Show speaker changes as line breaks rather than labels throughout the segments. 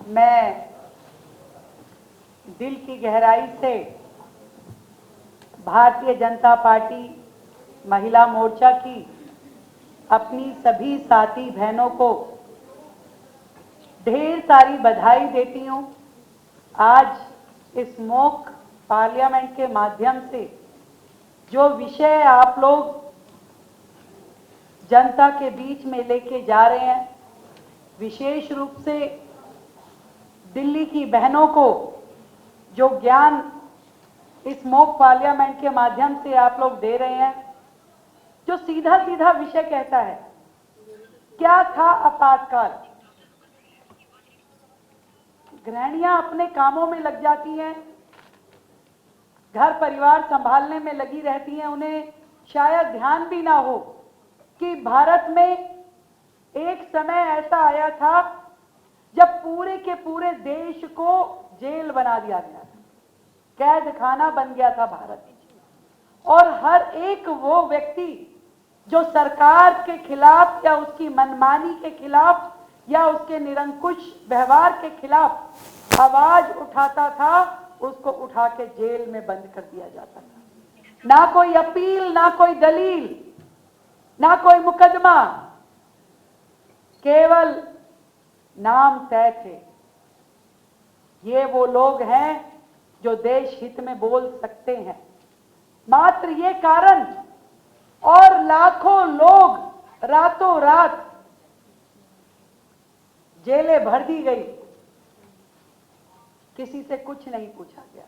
मैं दिल की गहराई से भारतीय जनता पार्टी महिला मोर्चा की अपनी सभी साथी बहनों को ढेर सारी बधाई देती हूं। आज इस मॉक पार्लियामेंट के माध्यम से जो विषय आप लोग जनता के बीच में लेके जा रहे हैं, विशेष रूप से दिल्ली की बहनों को जो ज्ञान इस मॉक पार्लियामेंट के माध्यम से आप लोग दे रहे हैं, जो सीधा सीधा विषय कहता है क्या था आपातकाल। गृहिणियां अपने कामों में लग जाती हैं, घर परिवार संभालने में लगी रहती हैं, उन्हें शायद ध्यान भी ना हो कि भारत में एक समय ऐसा आया था जब पूरे के पूरे देश को जेल बना दिया गया था, कैद खाना बन गया था भारत। और हर एक वो व्यक्ति जो सरकार के खिलाफ या उसकी मनमानी के खिलाफ या उसके निरंकुश व्यवहार के खिलाफ आवाज उठाता था, उसको उठा के जेल में बंद कर दिया जाता था। ना कोई अपील, ना कोई दलील, ना कोई मुकदमा, केवल नाम तय थे। ये वो लोग हैं जो देश हित में बोल सकते हैं, मात्र ये कारण। और लाखों लोग रातों रात जेलें भर दी गई, किसी से कुछ नहीं पूछा गया।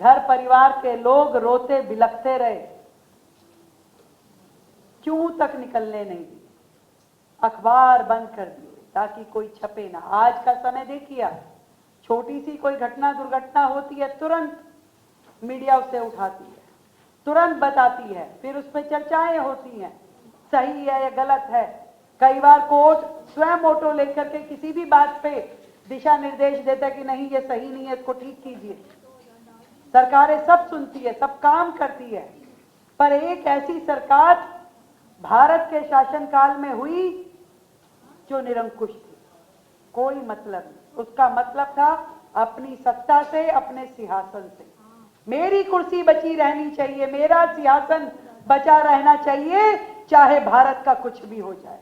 घर परिवार के लोग रोते बिलखते रहे, क्यों तक निकलने नहीं दिए, अखबार बंद कर दिए ताकि कोई छपे ना। आज का समय देखिए, छोटी सी कोई घटना दुर्घटना होती है, तुरंत मीडिया उसे उठाती है, तुरंत बताती है, फिर उस पर चर्चाएं होती हैं, सही है या गलत है। कई बार कोर्ट स्वयं ऑटो लेकर के किसी भी बात पे दिशा निर्देश देता है कि नहीं ये सही नहीं है, इसको ठीक कीजिए। सरकारें सब सुनती है, सब काम करती है, पर एक ऐसी सरकार भारत के शासनकाल में हुई जो निरंकुश थी, कोई मतलब नहीं। उसका मतलब था अपनी सत्ता से, अपने सिंहासन से। मेरी कुर्सी बची रहनी चाहिए, मेरा सिंहासन बचा रहना चाहिए, चाहे भारत का कुछ भी हो जाए।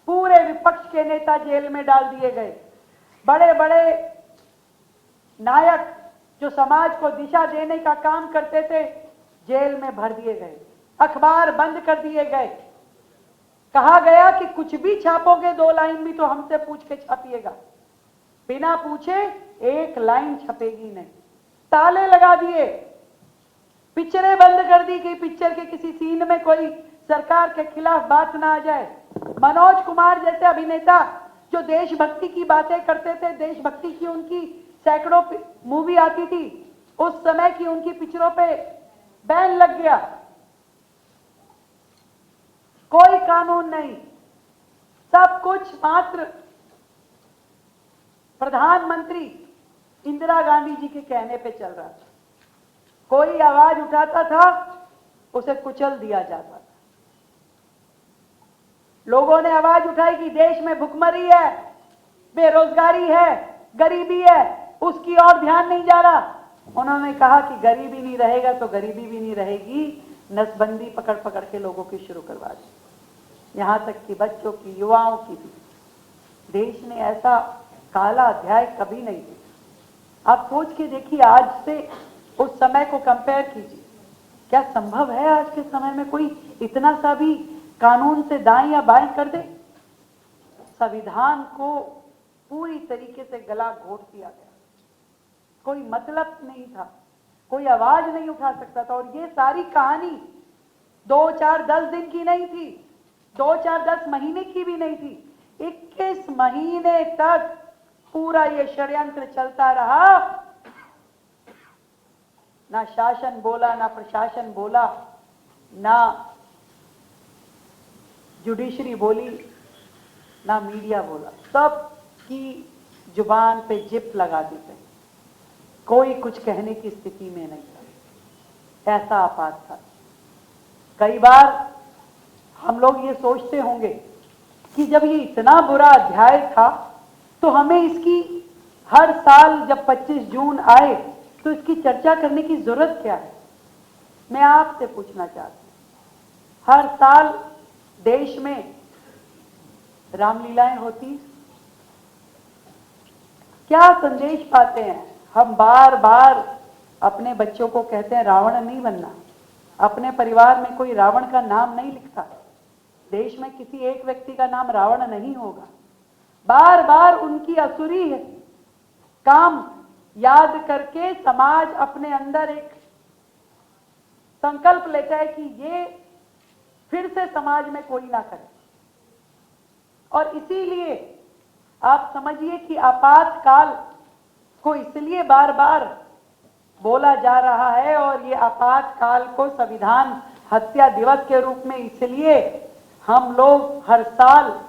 पूरे विपक्ष के नेता जेल में डाल दिए गए, बड़े बड़े नायक जो समाज को दिशा देने का काम करते थे जेल में भर दिए गए, अखबार बंद कर दिए गए। कहा गया कि कुछ भी छापोगे 2 लाइन भी तो हमसे पूछ के छापिएगा, बिना पूछे 1 लाइन छपेगी नहीं। ताले लगा दिए, पिक्चरें बंद कर दी कि पिक्चर के किसी सीन में कोई सरकार के खिलाफ बात ना आ जाए। मनोज कुमार जैसे अभिनेता जो देशभक्ति की बातें करते थे, देशभक्ति की उनकी सैकड़ों मूवी आती थी, उस समय की उनकी पिक्चरों पे बैन लग गया। कोई कानून नहीं, सब कुछ मात्र प्रधानमंत्री इंदिरा गांधी जी के कहने पे चल रहा था। कोई आवाज उठाता था उसे कुचल दिया जाता था। लोगों ने आवाज उठाई कि देश में भुखमरी है, बेरोजगारी है, गरीबी है, उसकी ओर ध्यान नहीं जा रहा। उन्होंने कहा कि गरीबी नहीं रहेगा तो गरीबी भी नहीं रहेगी, नसबंदी पकड़ पकड़ के लोगों की शुरू करवा दी, यहां तक कि बच्चों की, युवाओं की भी। देश ने ऐसा काला अध्याय कभी नहीं देखा। आप सोच के देखिए, आज से उस समय को कंपेयर कीजिए, क्या संभव है आज के समय में कोई इतना सा भी कानून से दाएं या बाएं कर दे? संविधान को पूरी तरीके से गला घोट दिया गया, कोई मतलब नहीं था, कोई आवाज नहीं उठा सकता था। और ये सारी कहानी 2, 4, 10 दिन की नहीं थी, 2, 4, 10 महीने की भी नहीं थी, 21 महीने तक पूरा ये षड्यंत्र चलता रहा। ना शासन बोला, ना प्रशासन बोला, ना जुडिशरी बोली, ना मीडिया बोला, सबकी जुबान पे जिप लगा दी गई, कोई कुछ कहने की स्थिति में नहीं था। ऐसा आपात था। कई बार हम लोग ये सोचते होंगे कि जब ये इतना बुरा अध्याय था तो हमें इसकी हर साल जब 25 जून आए तो इसकी चर्चा करने की जरूरत क्या है? मैं आपसे पूछना चाहती हूं, हर साल देश में रामलीलाएं होती, क्या संदेश पाते हैं? हम बार बार अपने बच्चों को कहते हैं रावण नहीं बनना, अपने परिवार में कोई रावण का नाम नहीं लिखता, देश में किसी एक व्यक्ति का नाम रावण नहीं होगा। बार बार उनकी असुरी काम याद करके समाज अपने अंदर एक संकल्प लेता है कि ये फिर से समाज में कोई ना करे। और इसीलिए आप समझिए कि आपातकाल को इसलिए बार बार बोला जा रहा है, और ये आपातकाल को संविधान हत्या दिवस के रूप में इसलिए हम लोग हर साल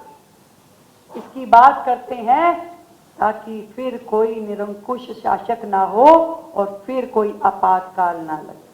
इसकी बात करते हैं ताकि फिर कोई निरंकुश शासक ना हो और फिर कोई आपातकाल ना लगे।